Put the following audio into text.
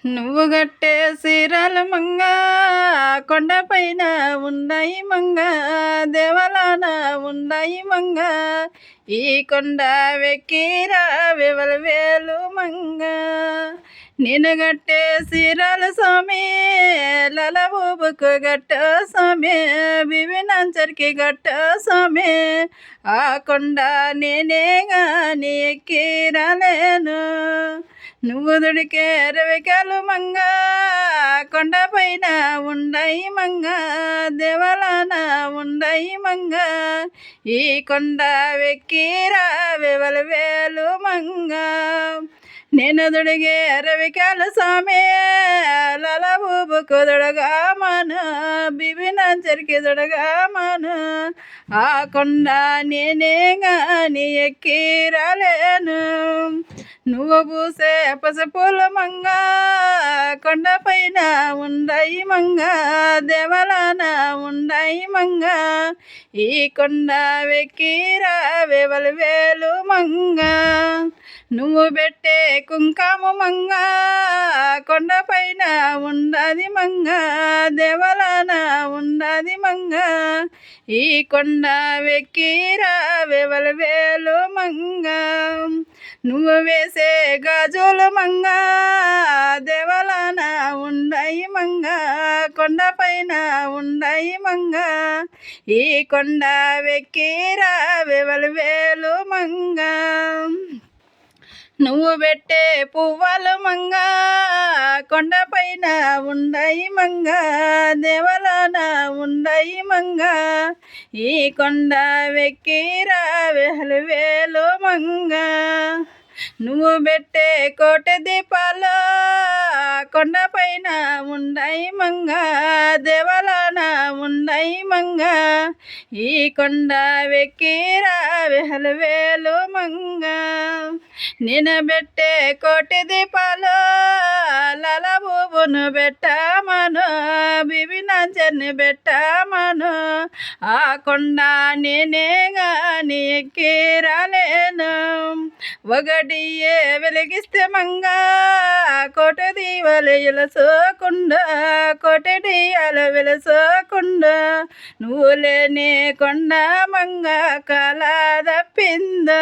నువ్వు గట్టే సీరాల మంగ కొండపైన ఉన్నాయి మంగ దేవలాన ఉన్నాయి మంగ ఈ కొండ వెక్కిరా వేలు మంగ నేను గట్టే సీరాల స్వామి లలబూబుకు గట్ట స్వామి బివినంచరికి గట్ట స్వామి ఆ కొండ నేనే గాని ఎక్కిరాలేను నువ్వు దుడికే రవికాలు మంగ కొండపైన ఉండయి మంగ దేవలాన ఉండయి మంగ ఈ కొండ వెక్కిరా వేలు మంగ నేను దుడిగే రవికాలు స్వామి లలబూబుకు దొడగామను బిబినంచరికి దొడగామను ఆ కొండ నేనే గాని ఎక్కి రాలేను నువ్వు పూసే పసుపుల మంగ కొండపైన ఉండయి మంగ దేవలాన ఉండయి మంగ ఈ కొండ వెక్కిరా వేలు మంగ నువ్వు పెట్టే కుంకామ మంగ కొండపైన ఉండది మంగ దేవలాన ఉండది మంగ ఈ కొండ వెక్కిరా వేలు మంగ నువ్వు వేసే గాజుల మంగ దేవలాన ఉండయి మంగ కొండపైన ఉండయి మంగ ఈ కొండ వెక్కిరా వేలు మంగ నువ్వు పెట్టే పువ్వుల మంగ కొండపైన ఉండయి మంగ దేవలాన ఉండయి మంగ ఈ కొండ వెక్కిరా వేలు మంగ నువ్వు పెట్టే కోటె దీపాలు కొండపైన ఉండయి మంగ దేవలాన ఉండయి మంగ ఈ కొండ వెక్కిరా వేలు మంగ నేను పెట్టే కోటి దీపాలు లలబూబును పెట్టామను బిబినంచర్ని పెట్టామను ఆ కొండ నేనే గాని ఎక్కి రాలేను ఒకటి వెలిగిస్తే మంగ కోటి దీవాలు వెలసోకుండా కోటి డియాలు వెలసోకుండా నువ్వు లేని కొండ మంగ కళ తప్పిందా